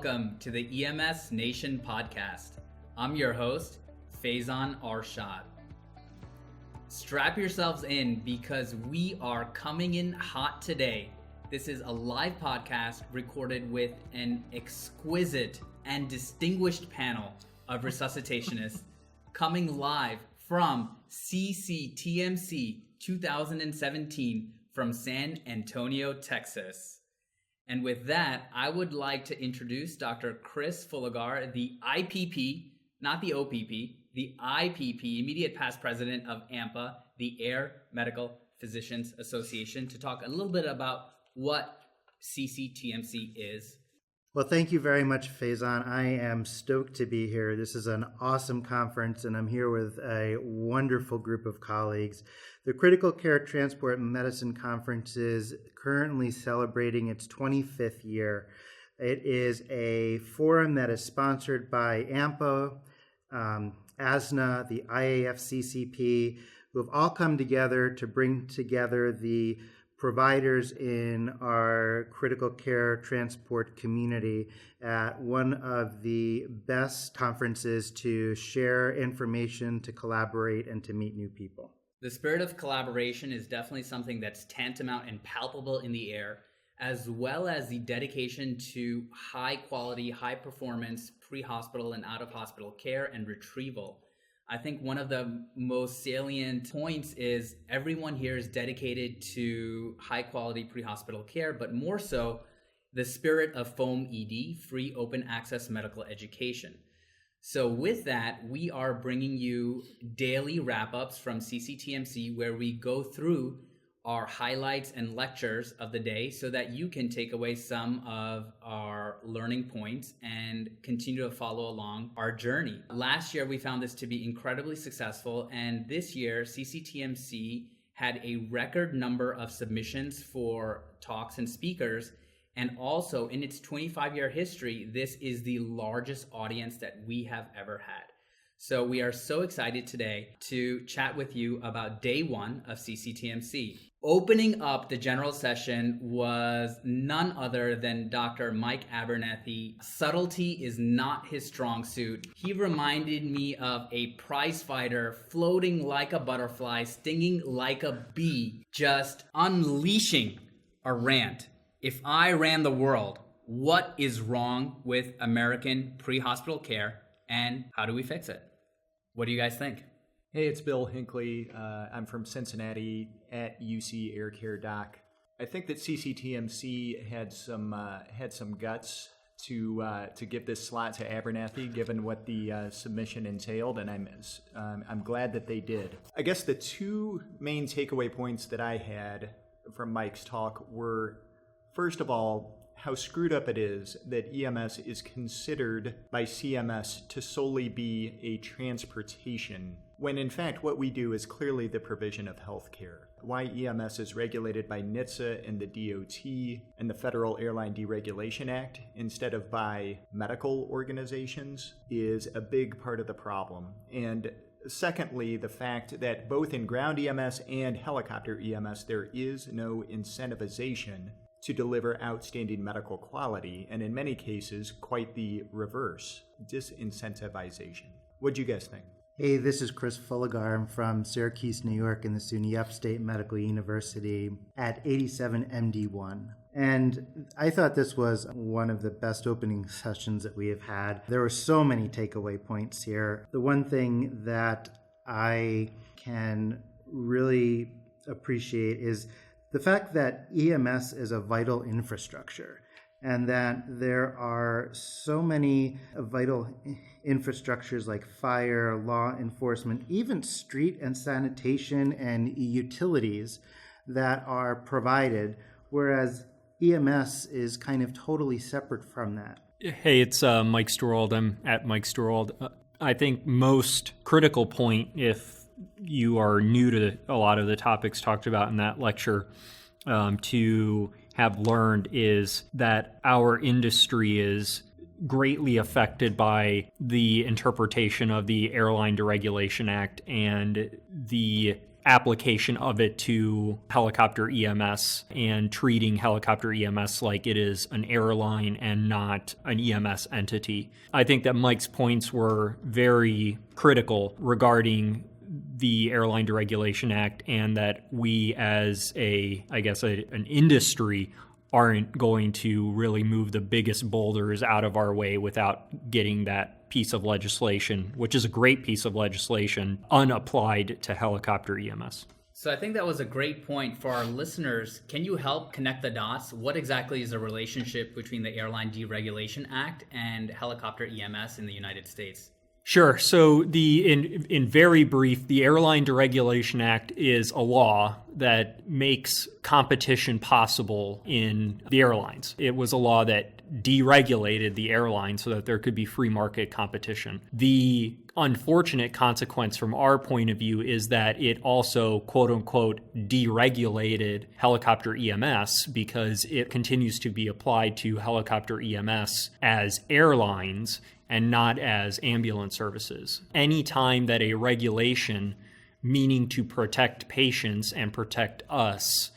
welcome to the EMSNation podcast. I'm your host, Faizan Arshad. Strap yourselves in because we are coming in hot today. This is a live podcast recorded with an exquisite and distinguished panel of resuscitationists coming live from CCTMC 2017 from San Antonio, Texas. And with that, I would like to introduce Dr. Chris Fullagar, the IPP, not the OPP, the IPP, Immediate Past President of AMPA, the Air Medical Physicians Association, to talk a little bit about what CCTMC is. Well, thank you very much, Faizan. I am stoked to be here. This is an awesome conference, and I'm here with a wonderful group of colleagues. The Critical Care Transport Medicine Conference is currently celebrating its 25th year. It is a forum that is sponsored by AMPA, ASNA, the IAFCCP, who have all come together to bring together the providers in our critical care transport community at one of the best conferences to share information, to collaborate, and to meet new people. The spirit of collaboration is definitely something that's tantamount and palpable in the air, as well as the dedication to high quality, high performance pre-hospital and out-of-hospital care and retrieval. I think one of the most salient points is everyone here is dedicated to high quality pre-hospital care, but more so the spirit of FOAM ED, free open access medical education. So with that, we are bringing you daily wrap-ups from CCTMC where we go through our highlights and lectures of the day so that you can take away some of our learning points and continue to follow along our journey. Last year, we found this to be incredibly successful, and this year, CCTMC had a record number of submissions for talks and speakers, and also in its 25-year history, this is the largest audience that we have ever had. So we are so excited today to chat with you about day one of CCTMC. Opening up the general session was none other than Dr. Mike Abernethy. Subtlety is not his strong suit. He reminded me of a prize fighter floating like a butterfly, stinging like a bee, just unleashing a rant. If I ran the world, what is wrong with American pre-hospital care and how do we fix it? What do you guys think? Hey, it's Bill Hinckley. I'm from Cincinnati at UC Air Care Doc. I think that CCTMC had some guts to give this slot to Abernethy, given what the submission entailed, and I'm glad that they did. I guess the two main takeaway points that I had from Mike's talk were, first of all, how screwed up it is that EMS is considered by CMS to solely be a transportation, when in fact what we do is clearly the provision of health care. Why EMS is regulated by NHTSA and the DOT and the Federal Airline Deregulation Act instead of by medical organizations is a big part of the problem. And secondly, the fact that both in ground EMS and helicopter EMS there is no incentivization to deliver outstanding medical quality, and in many cases, quite the reverse, disincentivization. What do you guys think? Hey, this is Chris Fullagar. I'm from Syracuse, New York, in the SUNY Upstate Medical University at 87 MD1. And I thought this was one of the best opening sessions that we have had. There were so many takeaway points here. The one thing that I can really appreciate is the fact that EMS is a vital infrastructure and that there are so many vital infrastructures like fire, law enforcement, even street and sanitation and utilities that are provided, whereas EMS is kind of totally separate from that. Hey, it's Mike Steuerwald. I'm at Mike Steuerwald. I think most critical point, if you are new to a lot of the topics talked about in that lecture, to have learned is that our industry is greatly affected by the interpretation of the Airline Deregulation Act and the application of it to helicopter EMS and treating helicopter EMS like it is an airline and not an EMS entity. I think that Mike's points were very critical regarding the Airline Deregulation Act, and that we as an industry aren't going to really move the biggest boulders out of our way without getting that piece of legislation, which is a great piece of legislation, unapplied to helicopter EMS. So I think that was a great point for our listeners. Can you help connect the dots? What exactly is the relationship between the Airline Deregulation Act and helicopter EMS in the United States? Sure. So in very brief, the Airline Deregulation Act is a law that makes competition possible in the airlines. It was a law that deregulated the airlines so that there could be free market competition. The unfortunate consequence from our point of view is that it also, quote unquote, deregulated helicopter EMS because it continues to be applied to helicopter EMS as airlines and not as ambulance services. Anytime that a regulation meaning to protect patients and protect us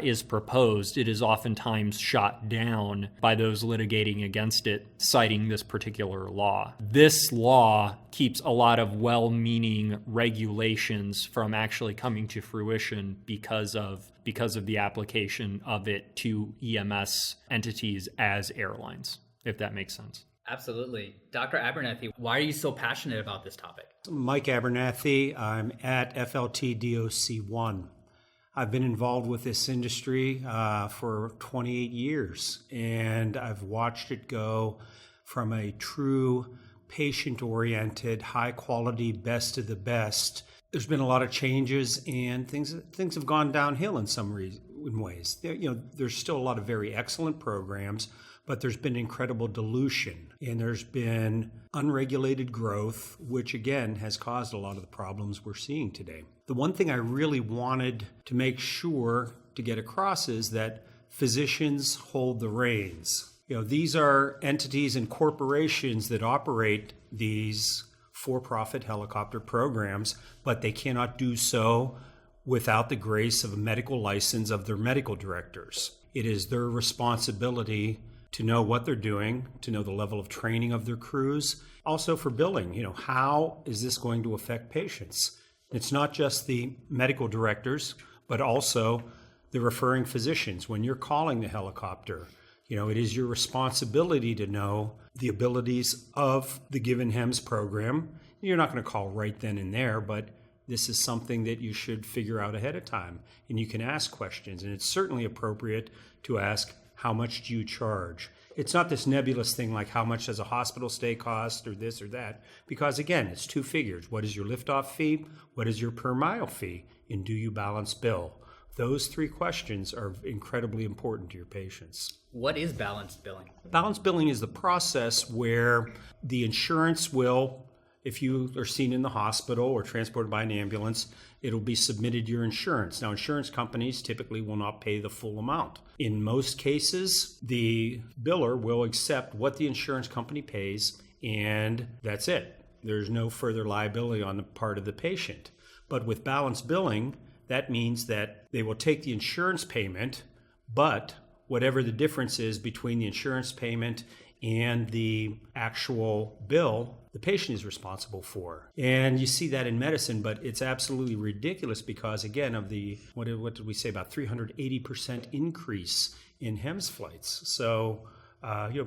is proposed, it is oftentimes shot down by those litigating against it, citing this particular law. This law keeps a lot of well-meaning regulations from actually coming to fruition because of the application of it to EMS entities as airlines, if that makes sense. Absolutely. Dr. Abernethy, why are you so passionate about this topic? Mike Abernethy. I'm at FLT-DOC1. I've been involved with this industry for 28 years, and I've watched it go from a true patient-oriented, high-quality, best of the best. There's been a lot of changes, and things have gone downhill in some ways. There's still a lot of very excellent programs, but there's been incredible dilution, and there's been unregulated growth, which again has caused a lot of the problems we're seeing today. The one thing I really wanted to make sure to get across is that physicians hold the reins. These are entities and corporations that operate these for-profit helicopter programs, but they cannot do so without the grace of a medical license of their medical directors. It is their responsibility to know what they're doing, to know the level of training of their crews. Also for billing, how is this going to affect patients? It's not just the medical directors, but also the referring physicians. When you're calling the helicopter, it is your responsibility to know the abilities of the given HEMS program. You're not going to call right then and there, but this is something that you should figure out ahead of time. And you can ask questions, and it's certainly appropriate to ask, how much do you charge? It's not this nebulous thing like how much does a hospital stay cost or this or that, because again, it's two figures. What is your liftoff fee? What is your per mile fee? And do you balance bill? Those three questions are incredibly important to your patients. What is balanced billing? Balanced billing is the process where the insurance will, if you are seen in the hospital or transported by an ambulance, it'll be submitted to your insurance. Now, insurance companies typically will not pay the full amount. In most cases, the biller will accept what the insurance company pays, and that's it. There's no further liability on the part of the patient. But with balanced billing, that means that they will take the insurance payment, but whatever the difference is between the insurance payment and the actual bill, the patient is responsible for. And you see that in medicine, but it's absolutely ridiculous because, again, of the, what did we say, about 380% increase in HEMS flights. So,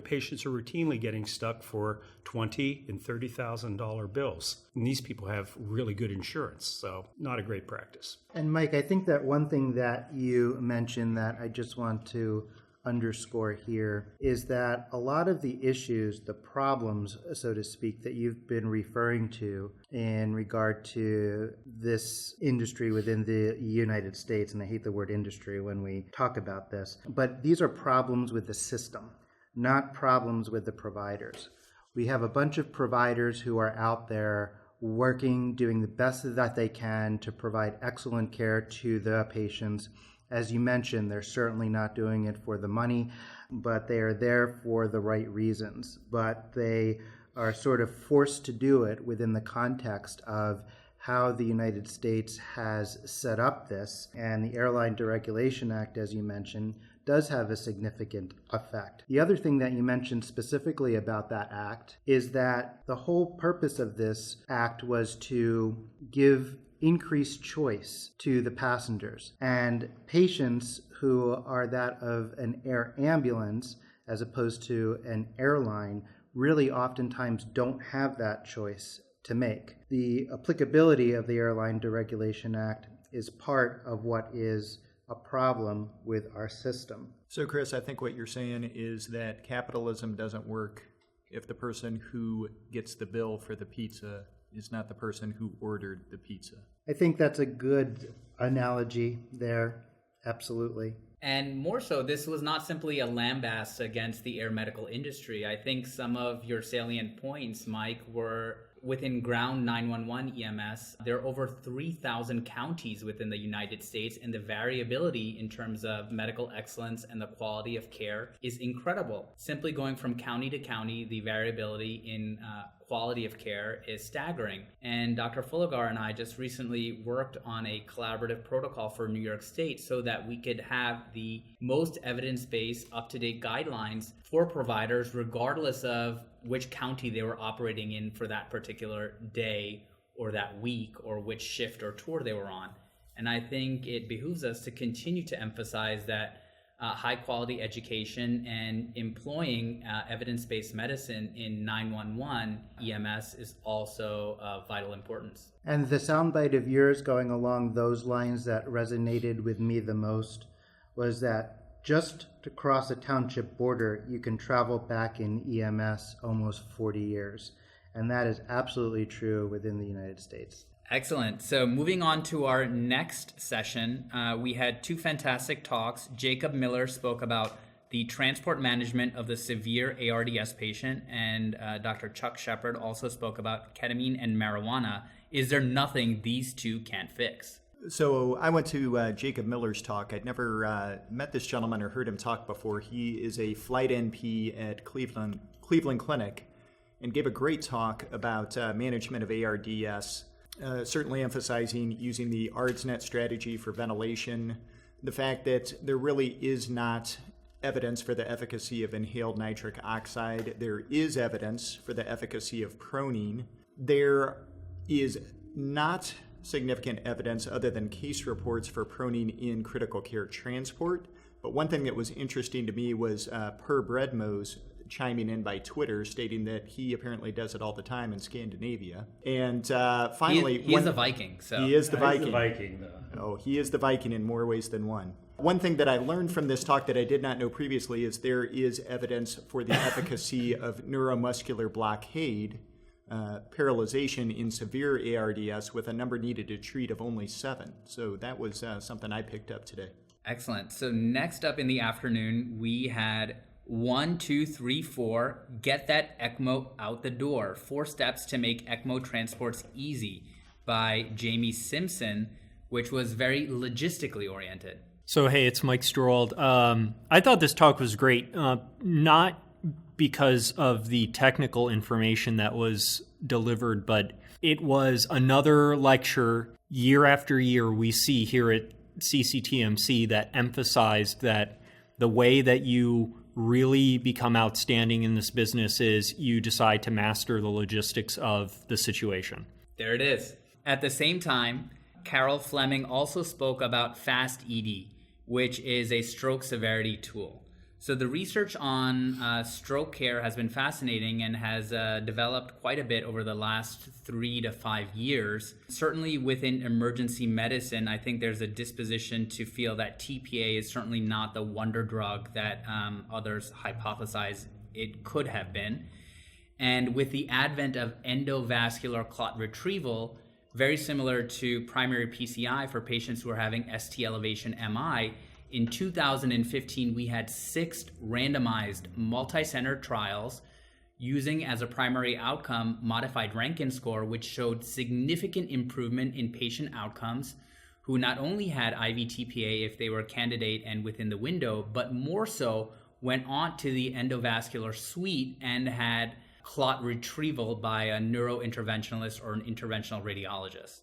patients are routinely getting stuck for $20,000 and $30,000 bills. And these people have really good insurance, so not a great practice. And Mike, I think that one thing that you mentioned that I just want to underscore here is that a lot of the issues, the problems, so to speak, that you've been referring to in regard to this industry within the United States, and I hate the word industry when we talk about this, but these are problems with the system, not problems with the providers. We have a bunch of providers who are out there working, doing the best that they can to provide excellent care to the patients. As you mentioned, they're certainly not doing it for the money, but they are there for the right reasons. But they are sort of forced to do it within the context of how the United States has set up this, and the Airline Deregulation Act, as you mentioned, does have a significant effect. The other thing that you mentioned specifically about that act is that the whole purpose of this act was to give increased choice to the passengers, and patients who are that of an air ambulance as opposed to an airline really oftentimes don't have that choice to make. The applicability of the Airline Deregulation Act is part of what is a problem with our system. So, Chris, I think what you're saying is that capitalism doesn't work if the person who gets the bill for the pizza is not the person who ordered the pizza. I think that's a good analogy there. Absolutely. And more so, this was not simply a lambast against the air medical industry. I think some of your salient points, Mike, were within ground 911 EMS. There are over 3,000 counties within the United States, and the variability in terms of medical excellence and the quality of care is incredible. Simply going from county to county, the variability in quality of care is staggering. And Dr. Fullagar and I just recently worked on a collaborative protocol for New York State so that we could have the most evidence-based, up-to-date guidelines for providers, regardless of which county they were operating in for that particular day or that week, or which shift or tour they were on. And I think it behooves us to continue to emphasize that high quality education and employing evidence-based medicine in 911 EMS is also of vital importance. And the soundbite of yours going along those lines that resonated with me the most was that just to cross a township border, you can travel back in EMS almost 40 years. And that is absolutely true within the United States. Excellent. So moving on to our next session, we had two fantastic talks. Jacob Miller spoke about the transport management of the severe ARDS patient, and Dr. Chuck Shepard also spoke about ketamine and marijuana. Is there nothing these two can't fix? So I went to Jacob Miller's talk. I'd never met this gentleman or heard him talk before. He is a flight NP at Cleveland Clinic and gave a great talk about management of ARDS. Certainly emphasizing using the ARDSNet strategy for ventilation, the fact that there really is not evidence for the efficacy of inhaled nitric oxide. There is evidence for the efficacy of pronine. There is not significant evidence other than case reports for pronine in critical care transport. But one thing that was interesting to me was Per Bredmose chiming in by Twitter, stating that he apparently does it all the time in Scandinavia. And finally... He is a Viking, so... He is the Viking. He's the Viking, though. Oh, he is the Viking in more ways than one. One thing that I learned from this talk that I did not know previously is there is evidence for the efficacy of neuromuscular blockade, paralyzation in severe ARDS with a number needed to treat of only 7. So that was something I picked up today. Excellent. So next up in the afternoon, we had 1, 2, 3, 4, get that ECMO out the door. 4 steps to make ECMO transports easy by Jamie Simpson, which was very logistically oriented. So, hey, it's Mike Steuerwald. I thought this talk was great, not because of the technical information that was delivered, but it was another lecture year after year we see here at CCTMC that emphasized that the way that you really become outstanding in this business is you decide to master the logistics of the situation. There it is. At the same time, Carol Fleming also spoke about FAST ED, which is a stroke severity tool. So the research on stroke care has been fascinating and has developed quite a bit over the last 3 to 5 years. Certainly within emergency medicine, I think there's a disposition to feel that TPA is certainly not the wonder drug that others hypothesize it could have been. And with the advent of endovascular clot retrieval, very similar to primary PCI for patients who are having ST elevation MI, in 2015, we had 6 randomized multi-center trials using as a primary outcome modified Rankin score, which showed significant improvement in patient outcomes who not only had IVTPA if they were a candidate and within the window, but more so went on to the endovascular suite and had clot retrieval by a neurointerventionalist or an interventional radiologist.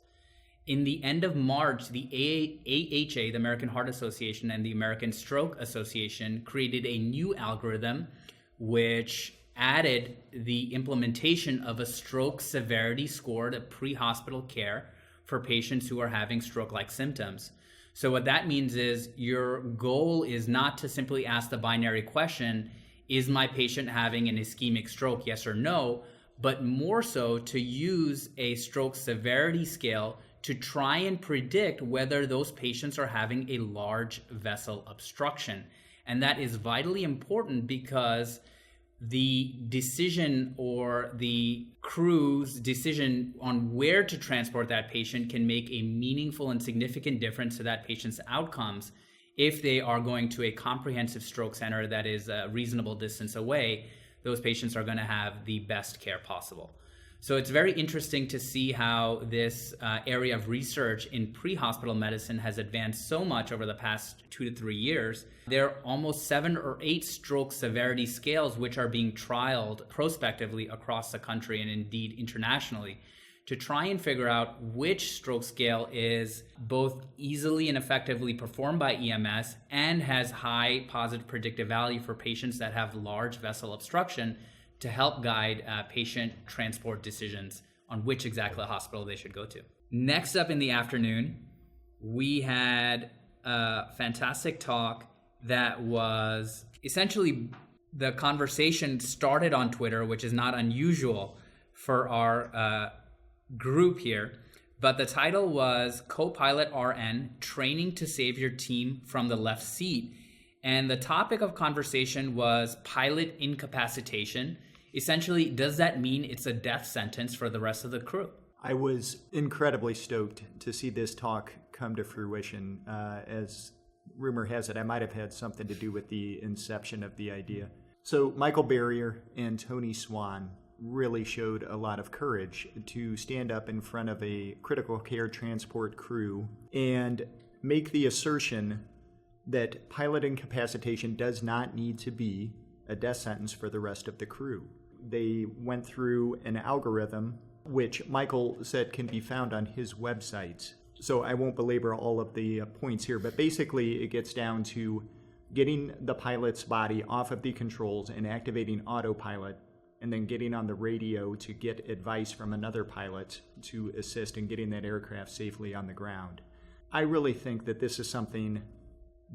In the end of March, the AHA, the American Heart Association, and the American Stroke Association created a new algorithm which added the implementation of a stroke severity score to pre-hospital care for patients who are having stroke-like symptoms. So what that means is your goal is not to simply ask the binary question, is my patient having an ischemic stroke, yes or no, but more so to use a stroke severity scale to try and predict whether those patients are having a large vessel obstruction. And that is vitally important because the decision or the crew's decision on where to transport that patient can make a meaningful and significant difference to that patient's outcomes. If they are going to a comprehensive stroke center that is a reasonable distance away, those patients are going to have the best care possible. So it's very interesting to see how this area of research in pre-hospital medicine has advanced so much over the past 2 to 3 years. There are almost 7 or 8 stroke severity scales which are being trialed prospectively across the country and indeed internationally to try and figure out which stroke scale is both easily and effectively performed by EMS and has high positive predictive value for patients that have large vessel obstruction to help guide patient transport decisions on which exactly hospital they should go to. Next up in the afternoon, we had a fantastic talk that was essentially, the conversation started on Twitter, which is not unusual for our group here, but the title was Co-Pilot RN, Training to Save Your Team from the Left Seat. And the topic of conversation was pilot incapacitation. Essentially, does that mean it's a death sentence for the rest of the crew? I was incredibly stoked to see this talk come to fruition. As rumor has it, I might have had something to do with the inception of the idea. So Michael Barrier and Tony Swan really showed a lot of courage to stand up in front of a critical care transport crew and make the assertion that pilot incapacitation does not need to be a death sentence for the rest of the crew. They went through an algorithm which Michael said can be found on his website. So I won't belabor all of the points here, but basically it gets down to getting the pilot's body off of the controls and activating autopilot, and then getting on the radio to get advice from another pilot to assist in getting that aircraft safely on the ground. I really think that this is something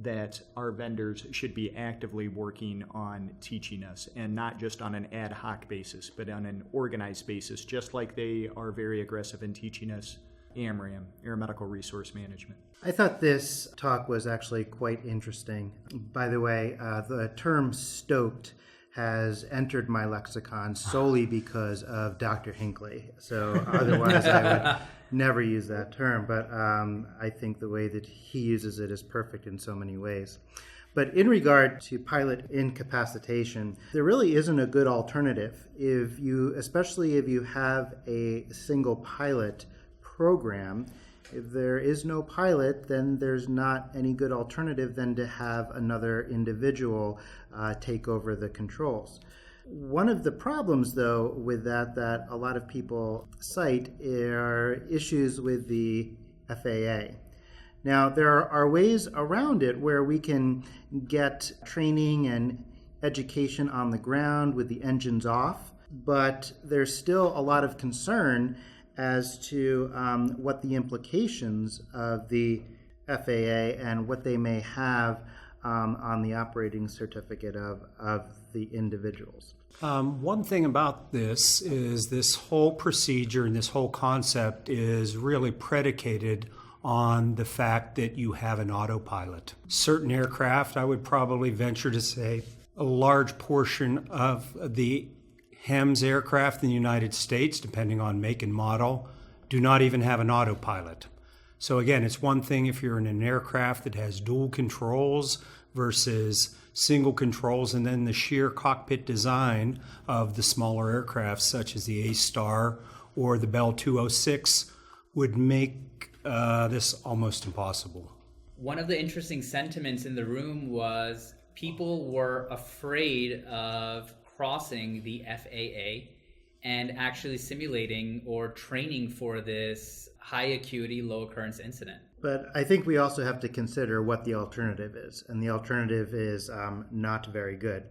that our vendors should be actively working on teaching us, and not just on an ad hoc basis, but on an organized basis, just like they are very aggressive in teaching us AMRAM, Air Medical Resource Management. I thought this talk was actually quite interesting. By the way, the term stoked has entered my lexicon solely because of Dr. Hinckley. So otherwise I would never use that term, but I think the way that he uses it is perfect in so many ways. But in regard to pilot incapacitation, there really isn't a good alternative. Especially if you have a single pilot program, if there is no pilot, then there's not any good alternative than to have another individual take over the controls. One of the problems, though, with that a lot of people cite are issues with the FAA. Now, there are ways around it where we can get training and education on the ground with the engines off, but there's still a lot of concern as to what the implications of the FAA and what they may have on the operating certificate of the individuals. One thing about this is this whole procedure and this whole concept is really predicated on the fact that you have an autopilot. Certain aircraft, I would probably venture to say a large portion of the HEMS aircraft in the United States, depending on make and model, do not even have an autopilot. So again, it's one thing if you're in an aircraft that has dual controls versus single controls, and then the sheer cockpit design of the smaller aircraft such as the A-Star or the Bell 206 would make this almost impossible. One of the interesting sentiments in the room was people were afraid of crossing the FAA and actually simulating or training for this high acuity, low occurrence incident. But I think we also have to consider what the alternative is, and the alternative is not very good.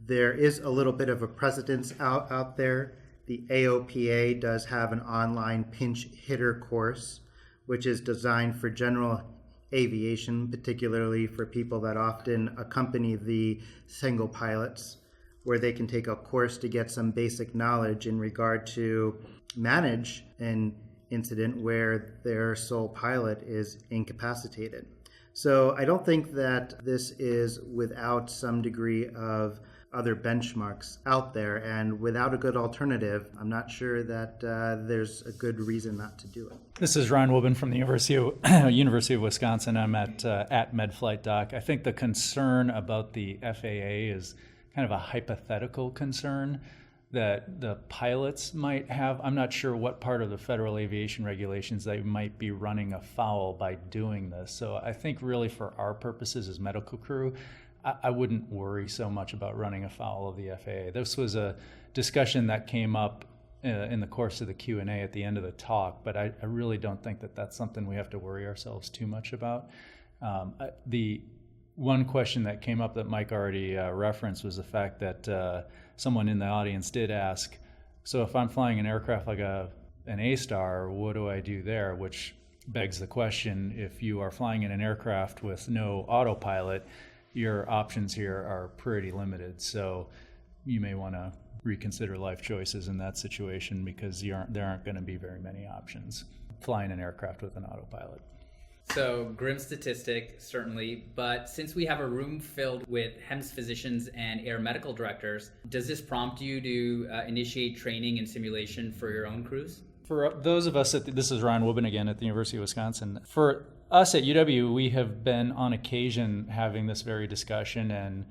There is a little bit of a precedence out there. The AOPA does have an online pinch hitter course, which is designed for general aviation, particularly for people that often accompany the single pilots, where they can take a course to get some basic knowledge in regard to manage an incident where their sole pilot is incapacitated. So I don't think that this is without some degree of other benchmarks out there, and without a good alternative, I'm not sure that there's a good reason not to do it. This is Ron Wubben from the University of Wisconsin. I'm at MedFlightDoc. I think the concern about the FAA is kind of a hypothetical concern that the pilots might have. I'm not sure what part of the federal aviation regulations they might be running afoul by doing this. So I think really for our purposes as medical crew, I wouldn't worry so much about running afoul of the FAA. This was a discussion that came up in the course of the Q&A at the end of the talk, but I really don't think that that's something we have to worry ourselves too much about. The one question that came up that Mike already referenced was the fact that someone in the audience did ask, so if I'm flying an aircraft like an A-Star, what do I do there? Which begs the question, if you are flying in an aircraft with no autopilot, your options here are pretty limited. So you may want to reconsider life choices in that situation, because there aren't going to be very many options flying an aircraft with an autopilot. So grim statistic, certainly, but since we have a room filled with HEMS physicians and air medical directors, does this prompt you to initiate training and simulation for your own crews? For those of us, this is Ron Wubben again at the University of Wisconsin. For us at UW, we have been on occasion having this very discussion, and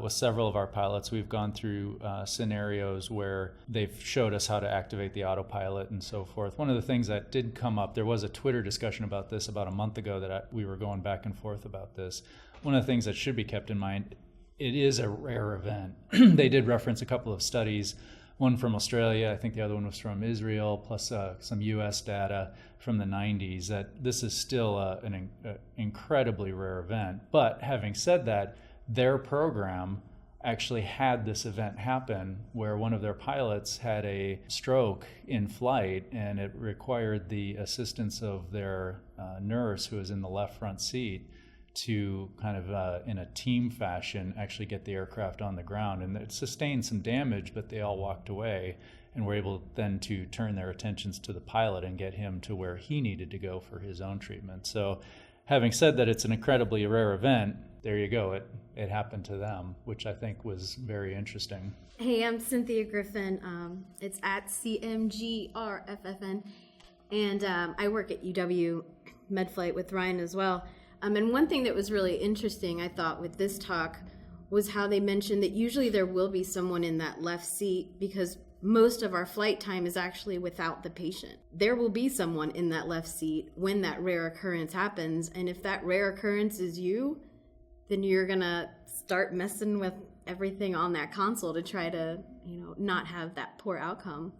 with several of our pilots, we've gone through scenarios where they've showed us how to activate the autopilot and so forth. One of the things that did come up, there was a Twitter discussion about this about a month ago that we were going back and forth about this. One of the things that should be kept in mind, it is a rare event. They did reference a couple of studies, one from Australia, I think the other one was from Israel, plus some US data from the 90s, that this is still an incredibly rare event. But having said that, their program actually had this event happen where one of their pilots had a stroke in flight, and it required the assistance of their nurse, who was in the left front seat, to kind of in a team fashion actually get the aircraft on the ground. And it sustained some damage, but they all walked away and were able then to turn their attentions to the pilot and get him to where he needed to go for his own treatment. So having said that it's an incredibly rare event, there you go, it happened to them, which I think was very interesting. Hey, I'm Cynthia Griffin. It's at CMGRFFN, and I work at UW MedFlight with Ryan as well. And one thing that was really interesting, I thought, with this talk was how they mentioned that usually there will be someone in that left seat, because most of our flight time is actually without the patient. There will be someone in that left seat when that rare occurrence happens, and if that rare occurrence is you, then you're gonna start messing with everything on that console to try to, not have that poor outcome.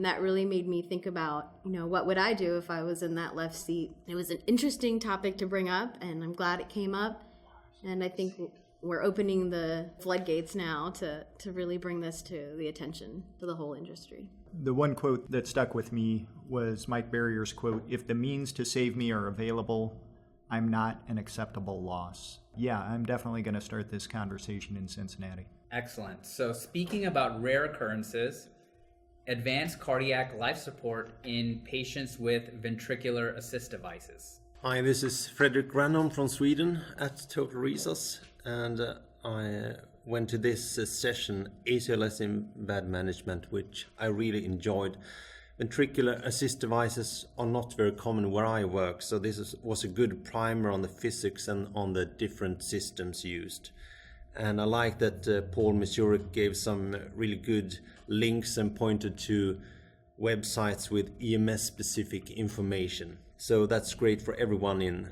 That really made me think about, what would I do if I was in that left seat? It was an interesting topic to bring up, and I'm glad it came up. And I think we're opening the floodgates now to really bring this to the attention to the whole industry. The one quote that stuck with me was Mike Barrier's quote, "If the means to save me are available, I'm not an acceptable loss." Yeah, I'm definitely going to start this conversation in Cincinnati. Excellent. So speaking about rare occurrences, advanced cardiac life support in patients with ventricular assist devices. Hi, this is Fredrik Granholm from Sweden at Total Resource, and I went to this session, ACLS in Bad Management, which I really enjoyed. Ventricular assist devices are not very common where I work, so this was a good primer on the physics and on the different systems used. And I like that Paul Misurik gave some really good links and pointed to websites with EMS-specific information. So that's great for everyone in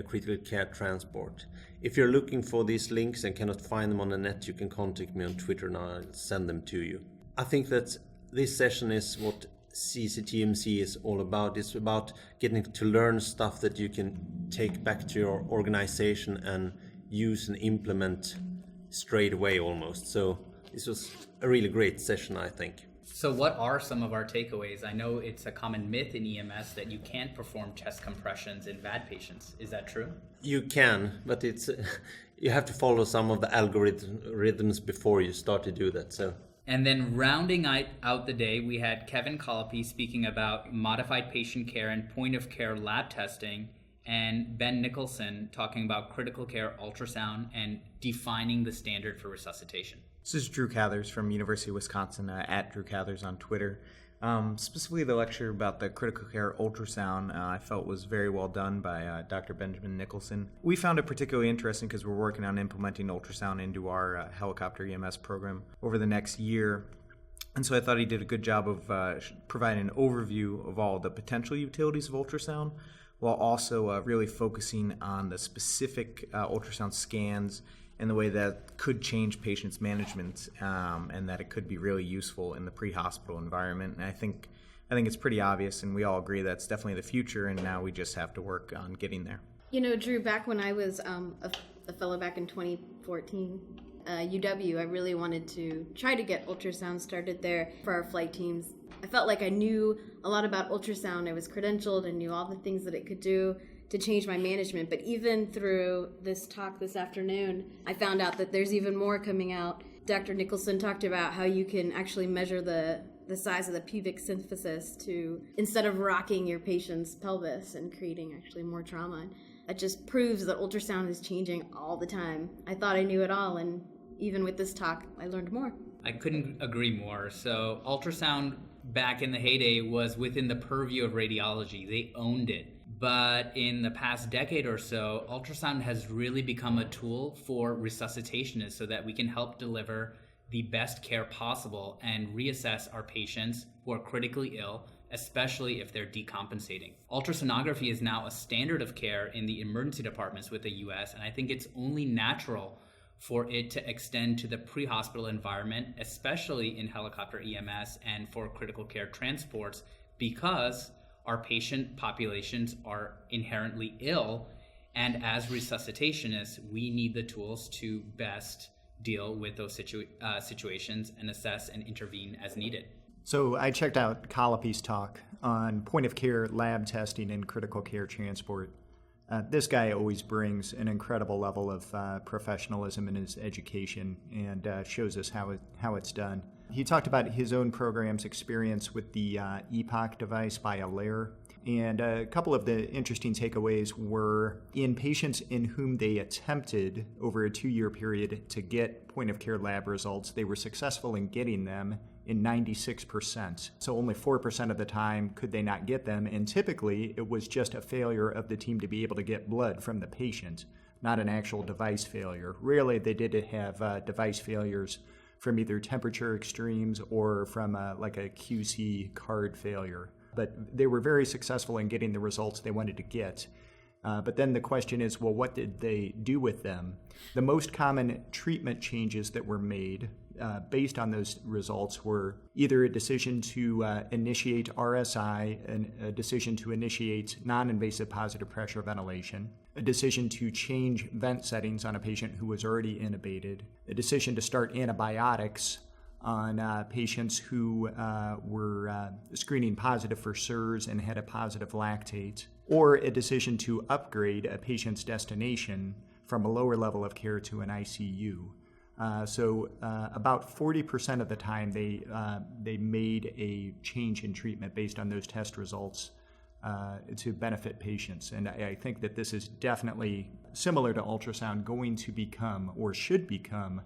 critical care transport. If you're looking for these links and cannot find them on the net, you can contact me on Twitter and I'll send them to you. I think that this session is what CCTMC is all about. It's about getting to learn stuff that you can take back to your organization and use and implement straight away almost. So this was a really great session, I think. So what are some of our takeaways? I know it's a common myth in EMS that you can't perform chest compressions in VAD patients. Is that true? You can, but it's you have to follow some of the algorithms before you start to do that. So. And then rounding out the day, we had Kevin Colopy speaking about modified patient care and point-of-care lab testing, and Ben Nicholson talking about critical care ultrasound and defining the standard for resuscitation. This is Drew Cathers from University of Wisconsin, at Drew Cathers on Twitter. Specifically, the lecture about the critical care ultrasound I felt was very well done by Dr. Benjamin Nicholson. We found it particularly interesting because we're working on implementing ultrasound into our helicopter EMS program over the next year. And so I thought he did a good job of providing an overview of all the potential utilities of ultrasound, while also really focusing on the specific ultrasound scans and the way that could change patients' management, and that it could be really useful in the pre-hospital environment. And I think it's pretty obvious, and we all agree that's definitely the future, and now we just have to work on getting there. You know, Drew, back when I was a fellow back in 2014, UW, I really wanted to try to get ultrasound started there for our flight teams. I felt like I knew a lot about ultrasound. I was credentialed and knew all the things that it could do to change my management. But even through this talk this afternoon, I found out that there's even more coming out. Dr. Nicholson talked about how you can actually measure the size of the pubic symphysis to, instead of rocking your patient's pelvis and creating actually more trauma. It just proves that ultrasound is changing all the time. I thought I knew it all, and even with this talk, I learned more. I couldn't agree more. So ultrasound back in the heyday was within the purview of radiology. They owned it. But in the past decade or so, ultrasound has really become a tool for resuscitationists so that we can help deliver the best care possible and reassess our patients who are critically ill, especially if they're decompensating. Ultrasonography is now a standard of care in the emergency departments with the US, and I think it's only natural for it to extend to the pre-hospital environment, especially in helicopter EMS and for critical care transports, because our patient populations are inherently ill, and as resuscitationists, we need the tools to best deal with those situations and assess and intervene as needed. So I checked out Colopy's talk on point-of-care lab testing and critical care transport. This guy always brings an incredible level of professionalism in his education and shows us how it's done. He talked about his own program's experience with the EPOC device by Alair, and a couple of the interesting takeaways were in patients in whom they attempted over a 2-year period to get point-of-care lab results, they were successful in getting them in 96%. So only 4% of the time could they not get them, and typically it was just a failure of the team to be able to get blood from the patient, not an actual device failure. Rarely they did have device failures from either temperature extremes or from like a QC card failure. But they were very successful in getting the results they wanted to get. But then the question is, well, what did they do with them? The most common treatment changes that were made based on those results were either a decision to initiate RSI, a decision to initiate non-invasive positive pressure ventilation, a decision to change vent settings on a patient who was already intubated, a decision to start antibiotics on patients who were screening positive for SIRS and had a positive lactate, or a decision to upgrade a patient's destination from a lower level of care to an ICU. So about 40% of the time they made a change in treatment based on those test results to benefit patients. And I think that this is definitely similar to ultrasound going to become or should become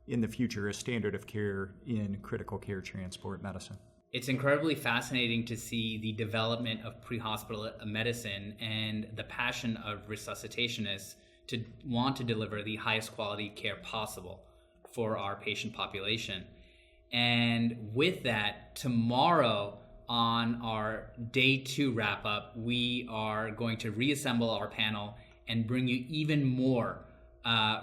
in the future a standard of care in critical care transport medicine. It's incredibly fascinating to see the development of pre-hospital medicine and the passion of resuscitationists to want to deliver the highest quality care possible for our patient population. And with that, tomorrow on our day 2 wrap up, we are going to reassemble our panel and bring you even more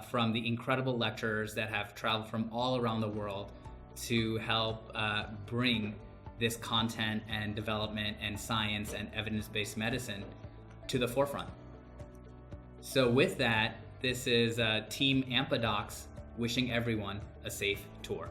from the incredible lecturers that have traveled from all around the world to help bring this content and development and science and evidence-based medicine to the forefront. So with that, this is Team Ampadocs wishing everyone a safe tour.